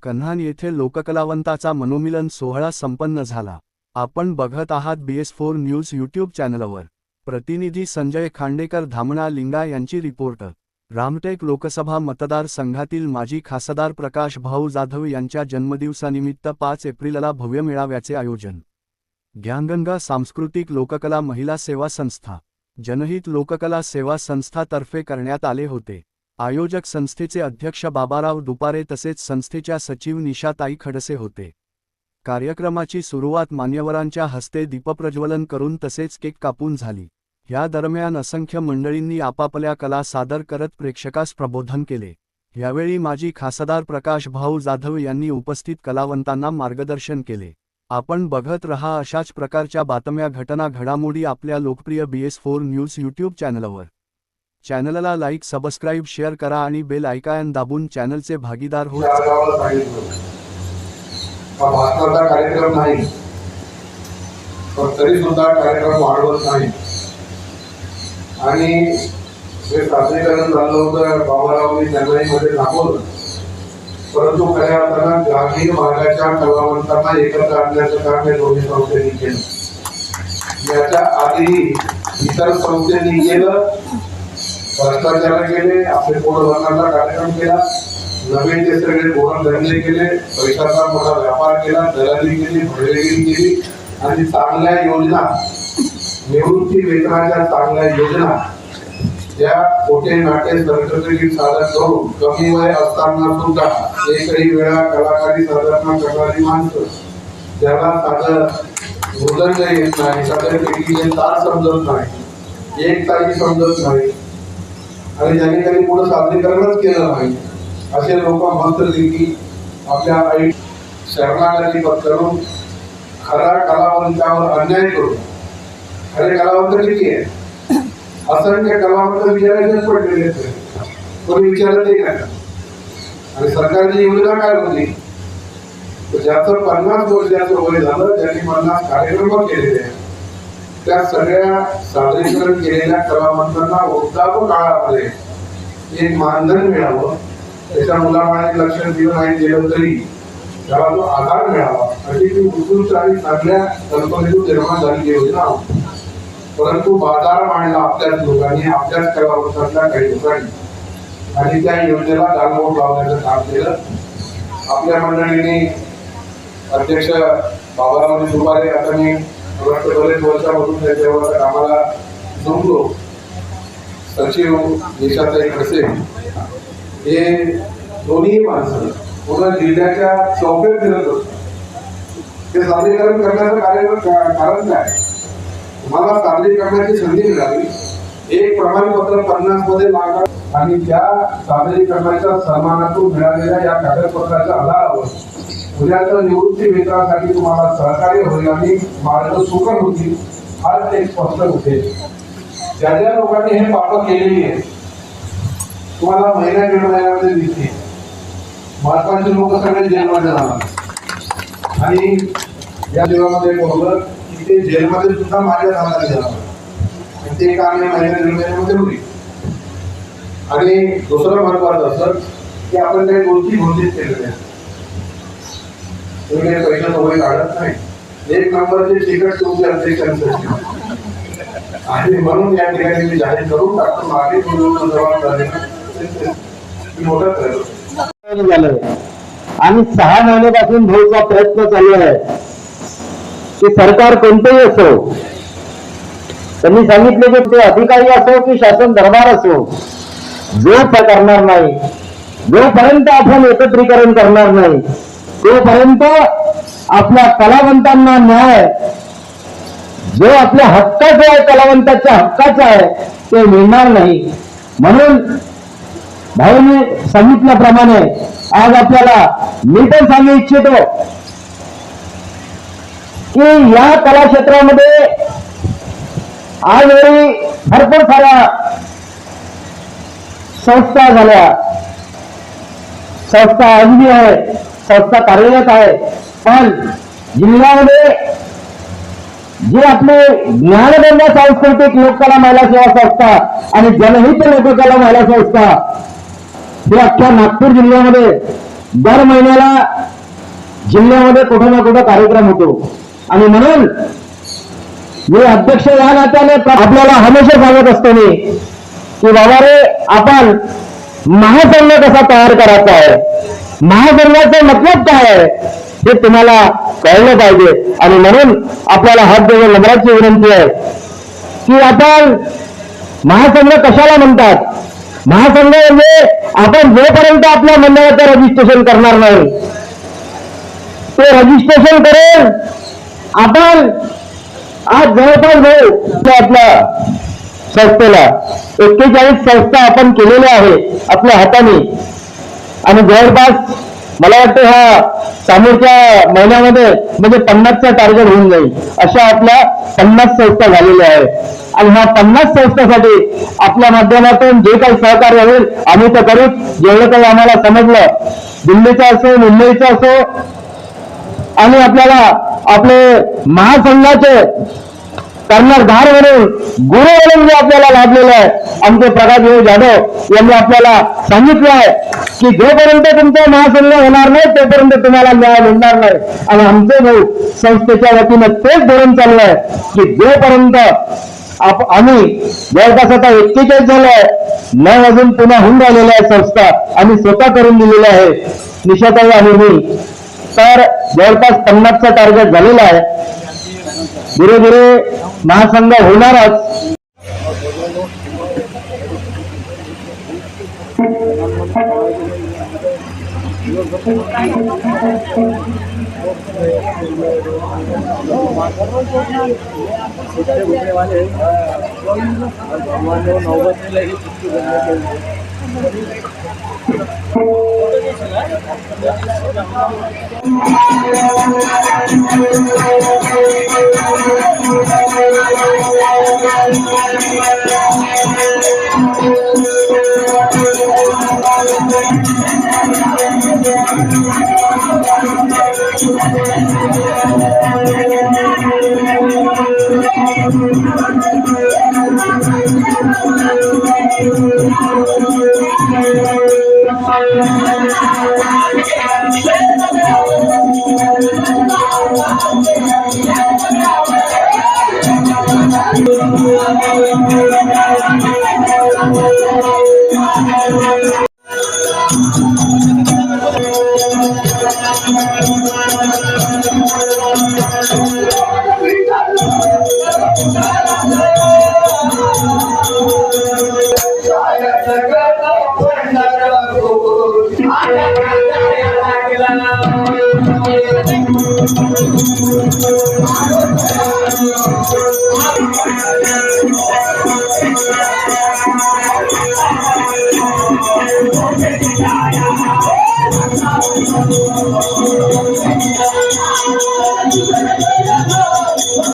कन्हान येथे लोककलावंताचा मनोमिलन सोहळा संपन्न झाला। आपण बघत आहात BS4 न्यूज यूट्यूब चॅनलवर। प्रतिनिधी संजय खांडेकर धामणा लिंगा यांची रिपोर्ट। रामटेक लोकसभा मतदारसंघातील माजी खासदार प्रकाश भाऊ जाधव यांच्या जन्मदिवसानिमित्त 5 एप्रिलला भव्य मेळाव्याचे आयोजन। ज्ञानगंगा सांस्कृतिक लोककला महिला सेवा संस्था, जनहित लोककला सेवा संस्था तर्फे करण्यात आले होते। आयोजक संस्थेचे अध्यक्ष बाबाराव दुपारे तसेच संस्थेच्या सचिव निशाताई खडसे होते। कार्यक्रमाची सुरुवात मान्यवरांच्या हस्ते दीपप्रज्वलन करून तसेच केक कापून झाली। या दरम्यान असंख्य मंडळींनी आपापल्या कला सादर करत प्रेक्षकास प्रबोधन केले। यावेळी माजी खासदार प्रकाश भाऊ जाधव यांनी उपस्थित कलावंतांना मार्गदर्शन केले। आपण बघत रहा अशाच प्रकारच्या बातम्या घटना घडामोडी आपल्या लोकप्रिय BS4 न्यूज यूट्यूब चॅनलवर। चॅनलला लाईक सबस्क्राईब शेअर करा आणि बेल आयकॉन दाबून चॅनलचे भागीदार हो। भाषणाचा कार्यक्रम नाही, पण तरी सुद्धा कार्यक्रम वाढवत नाही आणि जे सादरीकरण झालं होतं बाबारावनी चेन्नईमध्ये दाखवलं, परंतु खऱ्या अर्थानं ग्रामीण भागाच्या कलावंतांना एकत्र आणण्याचं काम या दोन्ही संस्थेने केलं। याच्या आधी इतर संस्थेने केलं, भ्रष्टाचार केले, आपले पोट भरण्याचा कार्यक्रम केला, नवीन ते सगळे धोरण धंदे केले, पैशाचा मोठा व्यापार केला, दलाली केली, भरलेगिरी केली आणि चांगल्या योजना, निवृत्ती वेतनाच्या चांगल्या योजना या खोटे नाटे सरकारची सादर करून कमी वय असताना सुद्धा एकही वेळा कलाकारी सादर करणारी माणसं, ज्याला साधं मृदंग येत नाही, साधं पेटीचे तार समजत नाही, एक तारी समजत नाही आणि ज्यांनी कधी पुढे सादरीकरणच केलं नाही, असे लोक मस्तपैकी आपल्या आई शरणागती पत्करून खऱ्या कलावंतावर अन्याय करून, खरे कलावंत किती आहे? असंख्य कलावंत विचारायचे पडलेले, कोणी विचारतही नाही। आणि सरकारची योजना काय होती? ज्याचं 50 वर्षाचं वय झालं, ज्यांनी 50 कार्यक्रम केलेले आहेत, त्या सगळ्या सादरीकरण केलेल्या कलावंतांना वृद्धापकाळ काळामध्ये एक मानधन मिळावं, त्याच्या मुलाबाळांनी लक्ष दिलं नाही गेलं तरी त्याला तो आधार मिळावा, अशी ती उत्कृष्ट आणि चांगल्या कल्पनेतून निर्माण झालेली योजना होती। परंतु बाजार मांडला आपल्याच लोकांनी, आपल्याच कलावंतांच्या काही लोकांनी, आणि त्या योजनेला डागडोळ लावण्याचं काम केलं। आपल्या मंडळीने अध्यक्ष बाबाराव दुपारे, आता मी बरेच वर्षापासून त्याच्यावर कामाला जमलो, सचिव निशाताई खडसे, हे दोन्ही माणसं पूर्ण जिल्ह्याच्या चौफेर फिरत होते। ते सादरीकरण करण्याचं कारण काय? मला सादरीकरणाची संधी मिळाली, एक प्रमाणपत्र 50 मध्ये लागत आणि त्या सादरीकरणाच्या सन्मानातून मिळालेल्या या कागदपत्राच्या आधारावर उद्याच्या निवृत्ती वेतनासाठी तुम्हाला सहकार्य होईल आणि मार्ग सुकर होतील, आज एक स्पष्ट होते। ज्या ज्या लोकांनी हे पाप केलेली आहे तुम्हाला महिन्या दीड महिन्यामध्ये दिसते। महत्वाचे लोक सगळे जेलमध्ये जाणार आणि या जीवामध्ये बोललं की ते जेलमध्ये सुद्धा माझ्या हातात जाणार, ते काम महिन्या दीड महिन्यामध्ये होईल। आणि दुसरं महत्वाचं असं की आपण काही गोष्टी घोषित केलेल्या आहेत, तुम्ही काही पैसा वगैरे काढत नाही, एक नंबरचे तिकट तुमचे अध्यक्षांसाठी आणि म्हणून या ठिकाणी मी जाहीर करून टाकतो, मागे जबाबदारी आणि 6 महिन्यापासून भाऊचा प्रयत्न चालू आहे की सरकार कोणतेही असो, त्यांनी सांगितले की ते अधिकारी असो की शासन दरबार असो, जो करणार नाही, जोपर्यंत आपण एकत्रीकरण करणार नाही तोपर्यंत आपल्या कलावंतांना न्याय, जो आपल्या हक्काचा आहे, कलावंताच्या हक्काचा आहे, ते मिळणार नाही। म्हणून भाऊने सांगितल्याप्रमाणे आज आपल्याला मी पण सांगू इच्छितो की या कला क्षेत्रामध्ये आजही भरपूर साऱ्या संस्था झाल्या, संस्था आजही आहे, संस्था कार्यरत आहे, पण जिल्ह्यामध्ये जे आपले ज्ञानगंगा सांस्कृतिक लोककला महिला सेवा संस्था आणि जनहित लोककला महिला संस्था हे अख्ख्या नागपूर जिल्ह्यामध्ये दर महिन्याला जिल्ह्यामध्ये कुठे ना कुठे कार्यक्रम होतो आणि म्हणून मी अध्यक्ष या नात्याने आपल्याला हमेशा सांगत असतो मी की बाबा रे, आपण महासंघ कसा तयार करायचा आहे, महासंघाचा मतलब काय आहे हे तुम्हाला कळलं पाहिजे. आणि म्हणून आपल्याला हात जोडून नम्राची विनंती आहे की आपण महासंघ कशाला म्हणतात. महासंघ म्हणजे आपण जोपर्यंत आपल्या मंडळाचं रजिस्ट्रेशन करणार नाही, ते रजिस्ट्रेशन करून आपण आज जवळपास आपल्या संस्थेला 41 संस्था आपण केलेल्या आहे आपल्या हाताने. आणि जवळपास मला वाटतं ह्या समोरच्या महिन्यामध्ये म्हणजे 50चा टार्गेट होऊन जाईल अशा आपल्या 50 संस्था झालेल्या आहेत. आणि ह्या 50 संस्थांसाठी आपल्या माध्यमातून जे काही सहकार्य होईल आम्ही तर करूच. जेवढं काही आम्हाला समजलं, दिल्लीचं असो, मुंबईचं असो, आणि आपल्याला आपले महासंघाचे कर्णधार म्हणून गुरु म्हणून जे आपल्याला लाभलेलं आहे आमचे प्रकाशभाऊ जाधव यांनी आपल्याला सांगितलं आहे की जोपर्यंत तुमचा महासंघ होणार नाही तोपर्यंत तुम्हाला न्याय मिळणार नाही. आणि आमचे भाऊ संस्थेच्या वतीनं तेच धोरण चालू आहे की जोपर्यंत आम्ही जवळपास आता 41 झालं आहे, 9 अजून पुन्हा होऊन राहिलेल्या आहे संस्था आम्ही स्वतः करून दिलेल्या आहे निशाताई आणि मी. तर जवळपास 50चा टार्गेट झालेला आहे. धीरे धीरे महासंघ होणारच. Thank you.